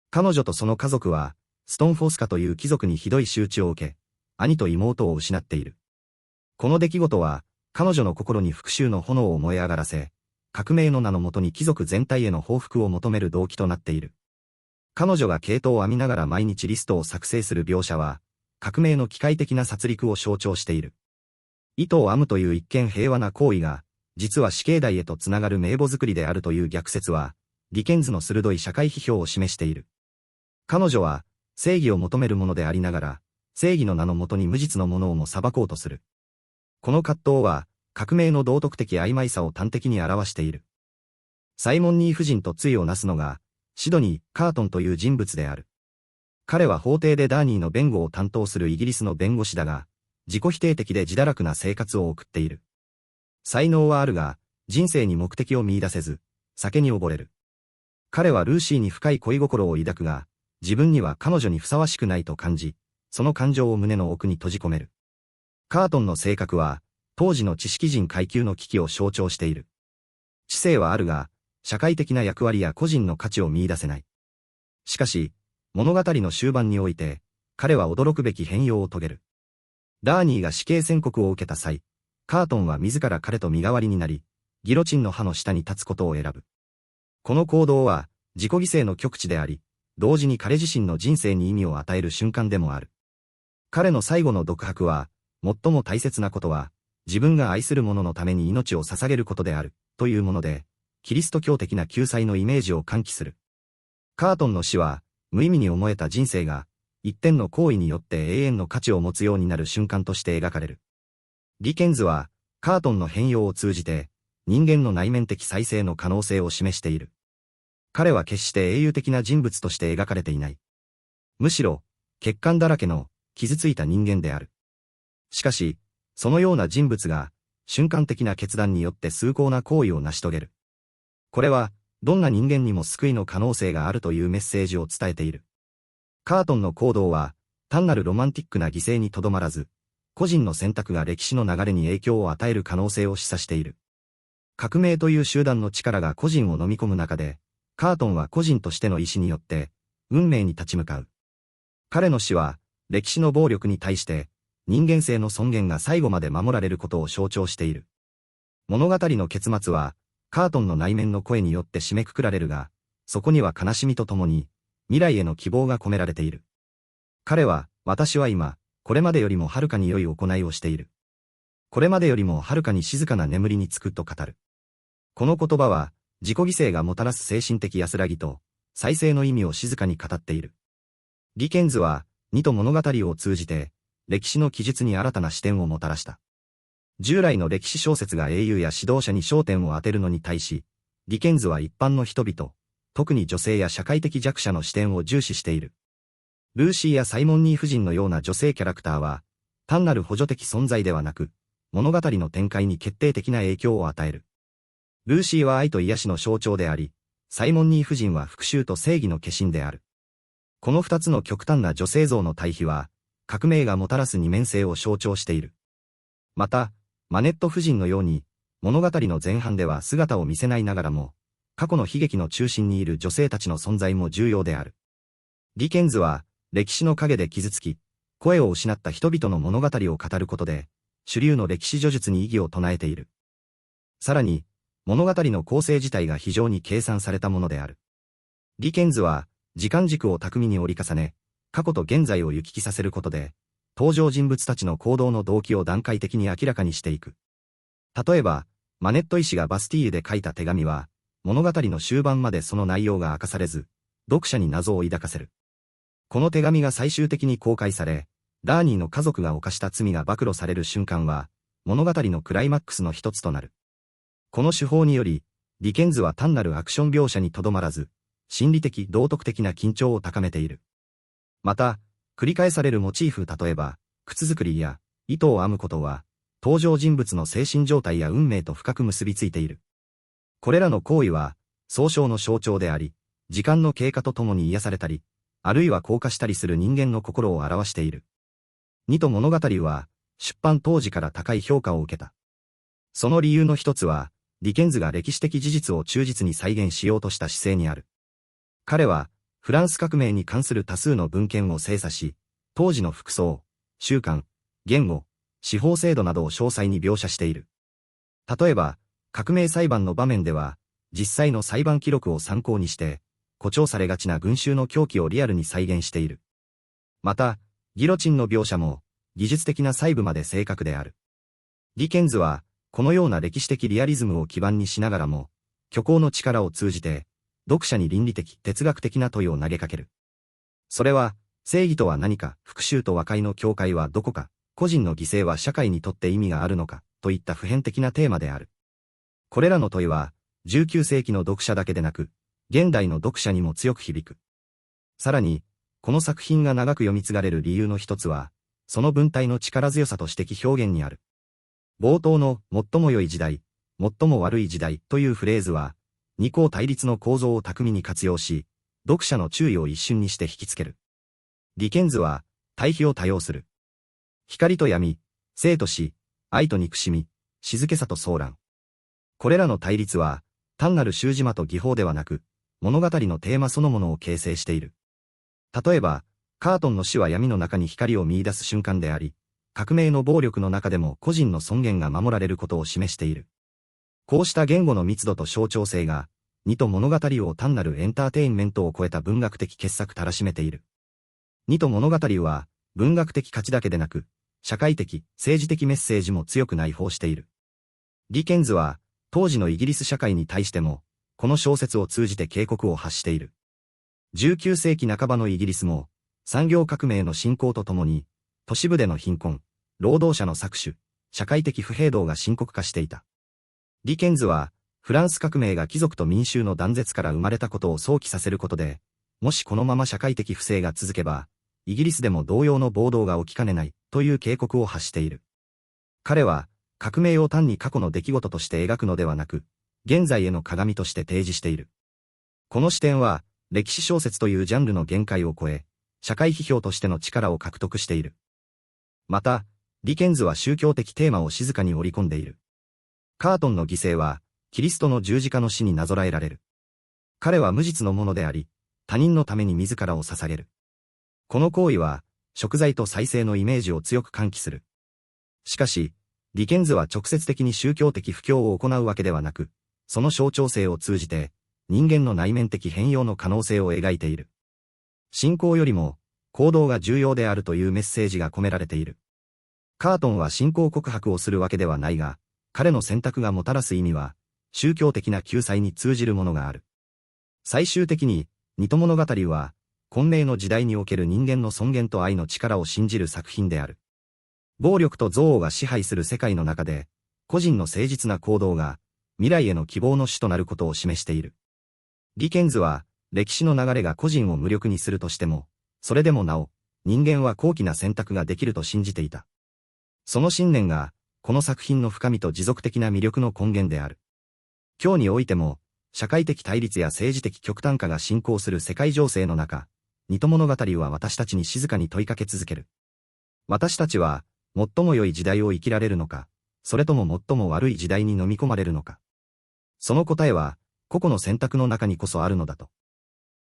彼女とその家族は、ストンフォスカという貴族にひどい仕打ちを受け、兄と妹を失っている。この出来事は、彼女の心に復讐の炎を燃え上がらせ、革命の名のもとに貴族全体への報復を求める動機となっている。彼女が系統を編みながら毎日リストを作成する描写は、革命の機械的な殺戮を象徴している。糸を編むという一見平和な行為が、実は死刑台へとつながる名簿作りであるという逆説は、ディケンズの鋭い社会批評を示している。彼女は、正義を求めるものでありながら、正義の名のもとに無実のものをも裁こうとする。この葛藤は、革命の道徳的曖昧さを端的に表している。サイモンニー夫人と対をなすのが、シドニー・カートンという人物である。彼は法廷でダーニーの弁護を担当するイギリスの弁護士だが、自己否定的で自堕落な生活を送っている。才能はあるが、人生に目的を見出せず、酒に溺れる。彼はルーシーに深い恋心を抱くが、自分には彼女にふさわしくないと感じ、その感情を胸の奥に閉じ込める。カートンの性格は、当時の知識人階級の危機を象徴している。知性はあるが、社会的な役割や個人の価値を見出せない。しかし、物語の終盤において、彼は驚くべき変容を遂げる。ダーニーが死刑宣告を受けた際、カートンは自ら彼と身代わりになり、ギロチンの刃の下に立つことを選ぶ。この行動は、自己犠牲の極致であり、同時に彼自身の人生に意味を与える瞬間でもある。彼の最後の独白は、最も大切なことは、自分が愛する者のために命を捧げることである、というもので、キリスト教的な救済のイメージを喚起する。カートンの死は、無意味に思えた人生が、一点の行為によって永遠の価値を持つようになる瞬間として描かれる。ディケンズは、カートンの変容を通じて、人間の内面的再生の可能性を示している。彼は決して英雄的な人物として描かれていない。むしろ、欠陥だらけの、傷ついた人間である。しかし、そのような人物が、瞬間的な決断によって崇高な行為を成し遂げる。これは、どんな人間にも救いの可能性があるというメッセージを伝えている。カートンの行動は、単なるロマンティックな犠牲にとどまらず、個人の選択が歴史の流れに影響を与える可能性を示唆している。革命という集団の力が個人を飲み込む中で、カートンは個人としての意志によって、運命に立ち向かう。彼の死は、歴史の暴力に対して、人間性の尊厳が最後まで守られることを象徴している。物語の結末は、カートンの内面の声によって締めくくられるが、そこには悲しみとともに、未来への希望が込められている。彼は、私は今、これまでよりもはるかに良い行いをしている。これまでよりもはるかに静かな眠りにつくと語る。この言葉は、自己犠牲がもたらす精神的安らぎと、再生の意味を静かに語っている。ディケンズは、二と物語を通じて、歴史の記述に新たな視点をもたらした。従来の歴史小説が英雄や指導者に焦点を当てるのに対し、ディケンズは一般の人々、特に女性や社会的弱者の視点を重視している。ルーシーやサイモンニー夫人のような女性キャラクターは、単なる補助的存在ではなく、物語の展開に決定的な影響を与える。ルーシーは愛と癒しの象徴であり、サイモンニー夫人は復讐と正義の化身である。この二つの極端な女性像の対比は、革命がもたらす二面性を象徴している。また、マネット夫人のように、物語の前半では姿を見せないながらも、過去の悲劇の中心にいる女性たちの存在も重要である。ディケンズは、歴史の陰で傷つき、声を失った人々の物語を語ることで、主流の歴史叙述に異議を唱えている。さらに、物語の構成自体が非常に計算されたものである。ディケンズは、時間軸を巧みに折り重ね、過去と現在を行き来させることで、登場人物たちの行動の動機を段階的に明らかにしていく。例えば、マネット医師がバスティーユで書いた手紙は、物語の終盤までその内容が明かされず、読者に謎を抱かせる。この手紙が最終的に公開され、ラーニーの家族が犯した罪が暴露される瞬間は、物語のクライマックスの一つとなる。この手法により、ディケンズは単なるアクション描写にとどまらず、心理的道徳的な緊張を高めている。また、繰り返されるモチーフ例えば、靴作りや糸を編むことは、登場人物の精神状態や運命と深く結びついている。これらの行為は、創傷の象徴であり、時間の経過とともに癒されたり、あるいは硬化したりする人間の心を表している。ニト物語は、出版当時から高い評価を受けた。その理由の一つは、ディケンズが歴史的事実を忠実に再現しようとした姿勢にある。彼は、フランス革命に関する多数の文献を精査し、当時の服装、習慣、言語、司法制度などを詳細に描写している。例えば、革命裁判の場面では、実際の裁判記録を参考にして、誇張されがちな群衆の狂気をリアルに再現している。また、ギロチンの描写も、技術的な細部まで正確である。ディケンズは、このような歴史的リアリズムを基盤にしながらも、虚構の力を通じて、読者に倫理的、哲学的な問いを投げかける。それは、正義とは何か、復讐と和解の境界はどこか、個人の犠牲は社会にとって意味があるのか、といった普遍的なテーマである。これらの問いは、19世紀の読者だけでなく、現代の読者にも強く響く。さらに、この作品が長く読み継がれる理由の一つは、その文体の力強さと詩的表現にある。冒頭の最も良い時代、最も悪い時代というフレーズは、二項対立の構造を巧みに活用し、読者の注意を一瞬にして引きつける。ディケンズは、対比を多用する。光と闇、生と死、愛と憎しみ、静けさと騒乱。これらの対立は、単なる習字間と技法ではなく、物語のテーマそのものを形成している。例えば、カートンの死は闇の中に光を見出す瞬間であり、革命の暴力の中でも個人の尊厳が守られることを示している。こうした言語の密度と象徴性が、ニト物語を単なるエンターテインメントを超えた文学的傑作たらしめている。ニト物語は、文学的価値だけでなく、社会的、政治的メッセージも強く内包している。ディケンズは、当時のイギリス社会に対しても、この小説を通じて警告を発している。19世紀半ばのイギリスも、産業革命の進行とともに、都市部での貧困、労働者の搾取、社会的不平等が深刻化していた。ディケンズは、フランス革命が貴族と民衆の断絶から生まれたことを想起させることで、もしこのまま社会的不正が続けば、イギリスでも同様の暴動が起きかねないという警告を発している。彼は、革命を単に過去の出来事として描くのではなく、現在への鏡として提示している。この視点は、歴史小説というジャンルの限界を超え、社会批評としての力を獲得している。また、ディケンズは宗教的テーマを静かに織り込んでいる。カートンの犠牲は、キリストの十字架の死になぞらえられる。彼は無実のものであり、他人のために自らを捧げる。この行為は、贖罪と再生のイメージを強く喚起する。しかし、ディケンズは直接的に宗教的布教を行うわけではなく、その象徴性を通じて、人間の内面的変容の可能性を描いている。信仰よりも、行動が重要であるというメッセージが込められている。カートンは信仰告白をするわけではないが、彼の選択がもたらす意味は、宗教的な救済に通じるものがある。最終的に、ニト物語は、混迷の時代における人間の尊厳と愛の力を信じる作品である。暴力と憎悪が支配する世界の中で、個人の誠実な行動が、未来への希望の主となることを示している。ディケンズは、歴史の流れが個人を無力にするとしても、それでもなお、人間は高貴な選択ができると信じていた。その信念が、この作品の深みと持続的な魅力の根源である。今日においても、社会的対立や政治的極端化が進行する世界情勢の中、ニト物語は私たちに静かに問いかけ続ける。私たちは、最も良い時代を生きられるのか、それとも最も悪い時代に飲み込まれるのか。その答えは、個々の選択の中にこそあるのだと。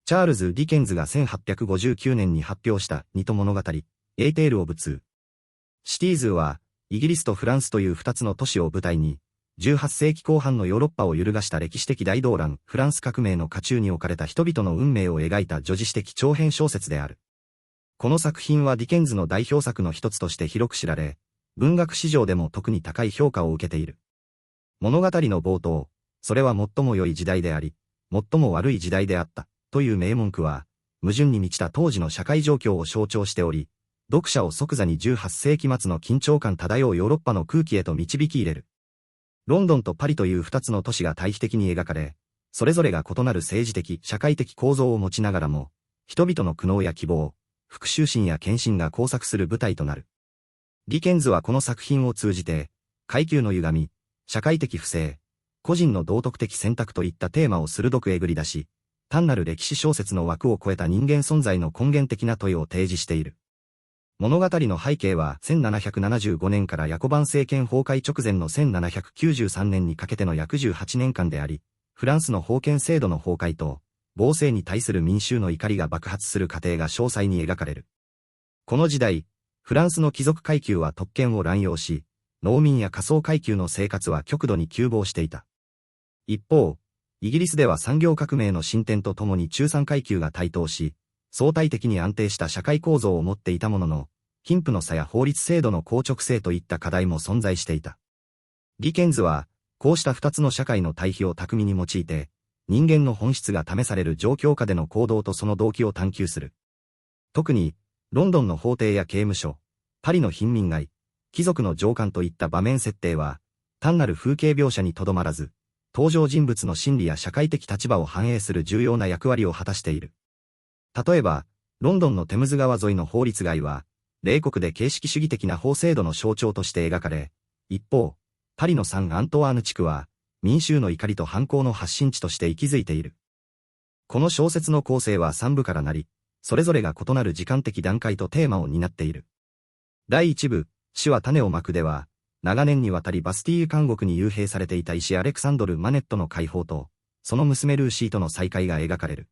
チャールズ・ディケンズが1859年に発表したニト物語、エーテール・オブ・ツー。シティーズは、イギリスとフランスという二つの都市を舞台に、18世紀後半のヨーロッパを揺るがした歴史的大動乱、フランス革命の渦中に置かれた人々の運命を描いた叙事詩的長編小説である。この作品はディケンズの代表作の一つとして広く知られ、文学史上でも特に高い評価を受けている。物語の冒頭、それは最も良い時代であり、最も悪い時代であった、という名文句は、矛盾に満ちた当時の社会状況を象徴しており、読者を即座に18世紀末の緊張感漂うヨーロッパの空気へと導き入れる。ロンドンとパリという二つの都市が対比的に描かれ、それぞれが異なる政治的、社会的構造を持ちながらも、人々の苦悩や希望、復讐心や献身が交錯する舞台となる。ディケンズはこの作品を通じて、階級の歪み、社会的不正、個人の道徳的選択といったテーマを鋭くえぐり出し、単なる歴史小説の枠を超えた人間存在の根源的な問いを提示している。物語の背景は1775年からヤコバン政権崩壊直前の1793年にかけての約18年間であり、フランスの封建制度の崩壊と、暴政に対する民衆の怒りが爆発する過程が詳細に描かれる。この時代、フランスの貴族階級は特権を乱用し、農民や下層階級の生活は極度に窮乏していた。一方、イギリスでは産業革命の進展とともに中産階級が台頭し、相対的に安定した社会構造を持っていたものの、貧富の差や法律制度の硬直性といった課題も存在していた。ディケンズは、こうした二つの社会の対比を巧みに用いて、人間の本質が試される状況下での行動とその動機を探求する。特に、ロンドンの法廷や刑務所、パリの貧民街、貴族の上官といった場面設定は、単なる風景描写にとどまらず、登場人物の心理や社会的立場を反映する重要な役割を果たしている。例えば、ロンドンのテムズ川沿いの法律街は、冷酷で形式主義的な法制度の象徴として描かれ、一方、パリのサン・アントワーヌ地区は、民衆の怒りと反抗の発信地として息づいている。この小説の構成は3部からなり、それぞれが異なる時間的段階とテーマを担っている。第1部、死は種をまくでは、長年にわたりバスティーユ監獄に幽閉されていた医師アレクサンドル・マネットの解放と、その娘ルーシーとの再会が描かれる。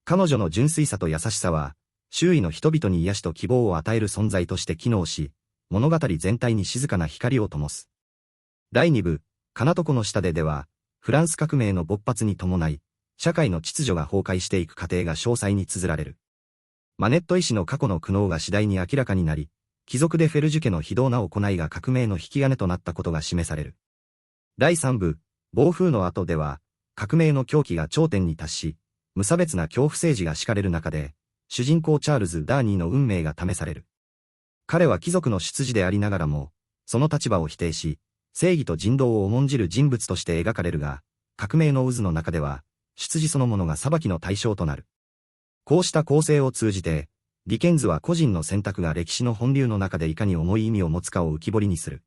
彼女の純粋さと優しさは、周囲の人々に癒しと希望を与える存在として機能し、物語全体に静かな光を灯す。第2部、金床の下では、フランス革命の勃発に伴い、社会の秩序が崩壊していく過程が詳細に綴られる。マネット医師の過去の苦悩が次第に明らかになり、貴族でフェルジュ家の非道な行いが革命の引き金となったことが示される。第3部、暴風の後では、革命の狂気が頂点に達し、無差別な恐怖政治が敷かれる中で、主人公チャールズ・ダーニーの運命が試される。彼は貴族の出自でありながらも、その立場を否定し、正義と人道を重んじる人物として描かれるが、革命の渦の中では、出自そのものが裁きの対象となる。こうした構成を通じて、ディケンズは個人の選択が歴史の本流の中でいかに重い意味を持つかを浮き彫りにする。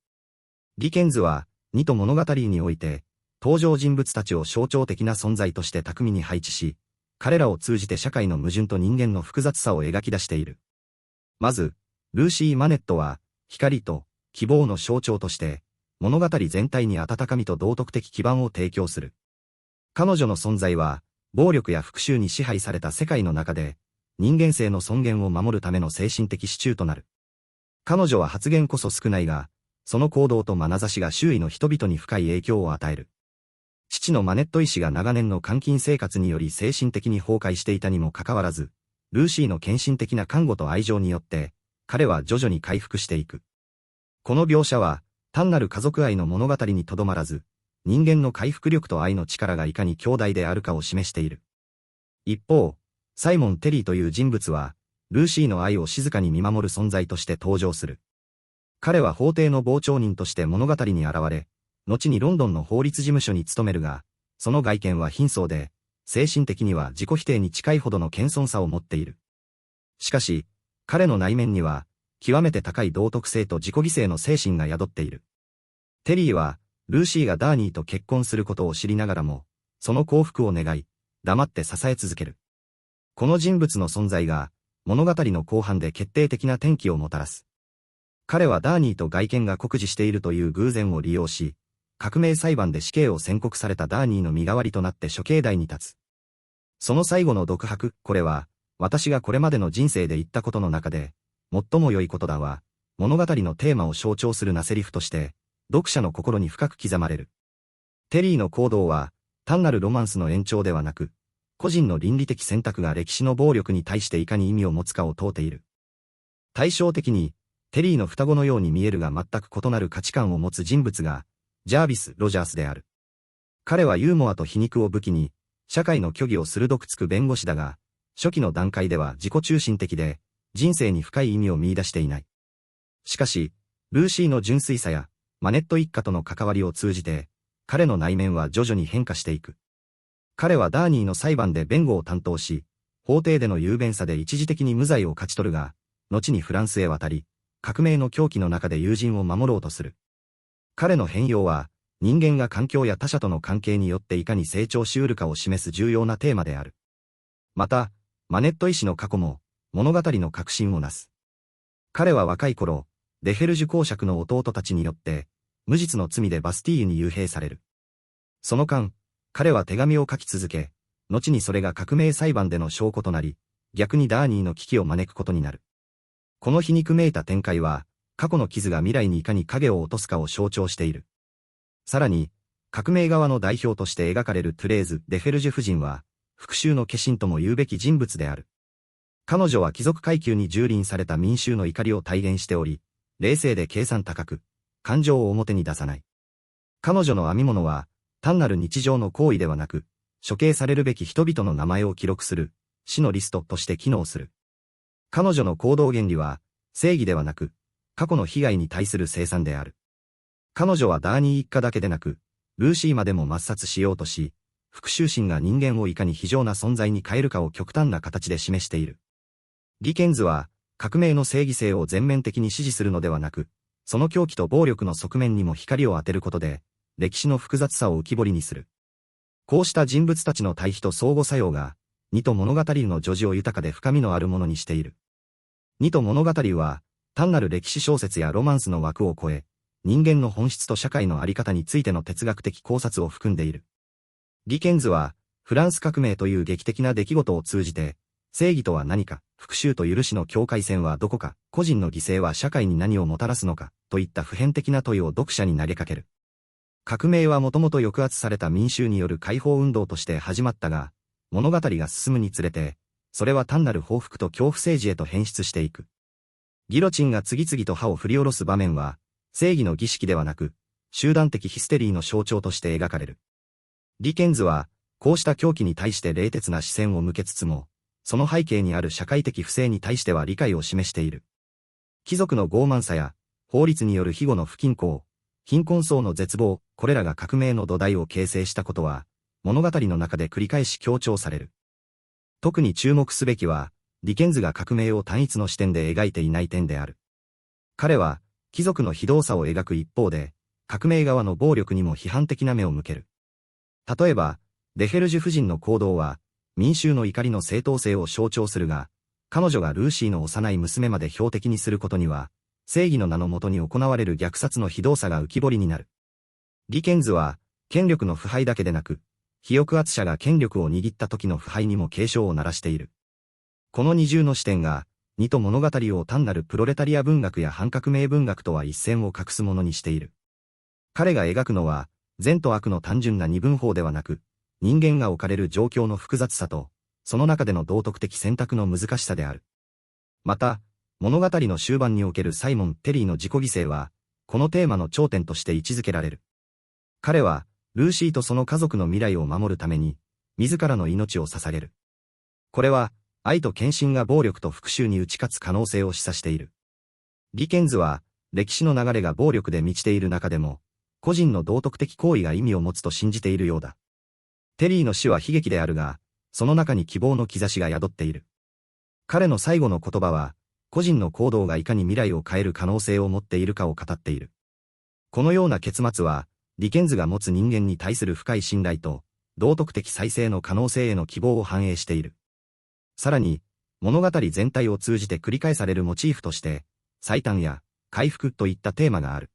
ディケンズは、ニト物語において、登場人物たちを象徴的な存在として巧みに配置し、彼らを通じて社会の矛盾と人間の複雑さを描き出している。まず、ルーシー・マネットは、光と希望の象徴として、物語全体に温かみと道徳的基盤を提供する。彼女の存在は、暴力や復讐に支配された世界の中で、人間性の尊厳を守るための精神的支柱となる。彼女は発言こそ少ないが、その行動と眼差しが周囲の人々に深い影響を与える。父のマネット医師が長年の監禁生活により精神的に崩壊していたにもかかわらず、ルーシーの献身的な看護と愛情によって、彼は徐々に回復していく。この描写は、単なる家族愛の物語にとどまらず、人間の回復力と愛の力がいかに強大であるかを示している。一方、サイモン・テリーという人物は、ルーシーの愛を静かに見守る存在として登場する。彼は法廷の傍聴人として物語に現れ、後にロンドンの法律事務所に勤めるが、その外見は貧相で、精神的には自己否定に近いほどの謙遜さを持っている。しかし、彼の内面には、極めて高い道徳性と自己犠牲の精神が宿っている。テリーは、ルーシーがダーニーと結婚することを知りながらも、その幸福を願い、黙って支え続ける。この人物の存在が、物語の後半で決定的な転機をもたらす。彼はダーニーと外見が酷似しているという偶然を利用し、革命裁判で死刑を宣告されたダーニーの身代わりとなって処刑台に立つ。その最後の独白、これは、私がこれまでの人生で言ったことの中で、最も良いことだは、物語のテーマを象徴するなセリフとして、読者の心に深く刻まれる。テリーの行動は、単なるロマンスの延長ではなく、個人の倫理的選択が歴史の暴力に対していかに意味を持つかを問うている。対照的に、テリーの双子のように見えるが全く異なる価値観を持つ人物が、ジャービス・ロジャースである。彼はユーモアと皮肉を武器に、社会の虚偽を鋭くつく弁護士だが、初期の段階では自己中心的で、人生に深い意味を見出していない。しかし、ルーシーの純粋さや、マネット一家との関わりを通じて、彼の内面は徐々に変化していく。彼はダーニーの裁判で弁護を担当し、法廷での雄弁さで一時的に無罪を勝ち取るが、後にフランスへ渡り、革命の狂気の中で友人を守ろうとする。彼の変容は、人間が環境や他者との関係によっていかに成長し得るかを示す重要なテーマである。また、マネット医師の過去も、物語の核心をなす。彼は若い頃、デフェルジュ公爵の弟たちによって、無実の罪でバスティーユに幽閉される。その間、彼は手紙を書き続け、後にそれが革命裁判での証拠となり、逆にダーニーの危機を招くことになる。この皮肉めいた展開は、過去の傷が未来にいかに影を落とすかを象徴している。さらに、革命側の代表として描かれるトゥレーズ・デフェルジュ夫人は、復讐の化身とも言うべき人物である。彼女は貴族階級に蹂躙された民衆の怒りを体現しており、冷静で計算高く、感情を表に出さない。彼女の編み物は、単なる日常の行為ではなく、処刑されるべき人々の名前を記録する、死のリストとして機能する。彼女の行動原理は、正義ではなく、過去の被害に対する清算である。彼女はダーニー一家だけでなく、ルーシーまでも抹殺しようとし、復讐心が人間をいかに非常な存在に変えるかを極端な形で示している。ディケンズは、革命の正義性を全面的に支持するのではなく、その狂気と暴力の側面にも光を当てることで、歴史の複雑さを浮き彫りにする。こうした人物たちの対比と相互作用が、二と物語の叙事を豊かで深みのあるものにしている。二と物語は、単なる歴史小説やロマンスの枠を超え、人間の本質と社会のあり方についての哲学的考察を含んでいる。ディケンズは、フランス革命という劇的な出来事を通じて、正義とは何か、復讐と許しの境界線はどこか、個人の犠牲は社会に何をもたらすのか、といった普遍的な問いを読者に投げかける。革命はもともと抑圧された民衆による解放運動として始まったが、物語が進むにつれて、それは単なる報復と恐怖政治へと変質していく。ギロチンが次々と刃を振り下ろす場面は、正義の儀式ではなく、集団的ヒステリーの象徴として描かれる。ディケンズは、こうした狂気に対して冷徹な視線を向けつつも、その背景にある社会的不正に対しては理解を示している。貴族の傲慢さや、法律による庇護の不均衡、貧困層の絶望、これらが革命の土台を形成したことは、物語の中で繰り返し強調される。特に注目すべきは、ディケンズが革命を単一の視点で描いていない点である。彼は、貴族の非道さを描く一方で、革命側の暴力にも批判的な目を向ける。例えば、デフェルジュ夫人の行動は、民衆の怒りの正当性を象徴するが、彼女がルーシーの幼い娘まで標的にすることには、正義の名のもとに行われる虐殺の非道さが浮き彫りになる。ディケンズは、権力の腐敗だけでなく、非抑圧者が権力を握った時の腐敗にも警鐘を鳴らしている。この二重の視点が、二と物語を単なるプロレタリア文学や反革命文学とは一線を画すものにしている。彼が描くのは、善と悪の単純な二分法ではなく、人間が置かれる状況の複雑さと、その中での道徳的選択の難しさである。また、物語の終盤におけるサイモン・テリーの自己犠牲は、このテーマの頂点として位置づけられる。彼は、ルーシーとその家族の未来を守るために、自らの命を捧げる。これは、愛と献身が暴力と復讐に打ち勝つ可能性を示唆している。ディケンズは、歴史の流れが暴力で満ちている中でも、個人の道徳的行為が意味を持つと信じているようだ。テリーの死は悲劇であるが、その中に希望の兆しが宿っている。彼の最後の言葉は、個人の行動がいかに未来を変える可能性を持っているかを語っている。このような結末は、ディケンズが持つ人間に対する深い信頼と、道徳的再生の可能性への希望を反映している。さらに、物語全体を通じて繰り返されるモチーフとして、最短や回復といったテーマがある。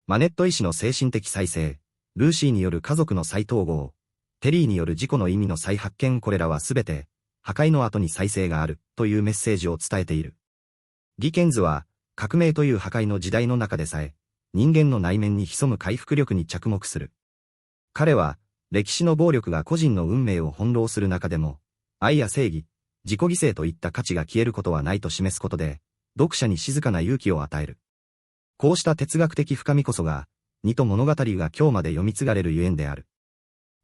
マネット医師の精神的再生、ルーシーによる家族の再統合、テリーによる自己の意味の再発見、これらはすべて、破壊の後に再生があるというメッセージを伝えている。ディケンズは、革命という破壊の時代の中でさえ、人間の内面に潜む回復力に着目する。彼は、歴史の暴力が個人の運命を翻弄する中でも、愛や正義、自己犠牲といった価値が消えることはないと示すことで、読者に静かな勇気を与える。こうした哲学的深みこそが、二と物語が今日まで読み継がれるゆえんである。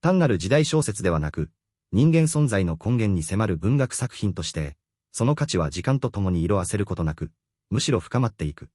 単なる時代小説ではなく、人間存在の根源に迫る文学作品として、その価値は時間とともに色あせることなく、むしろ深まっていく。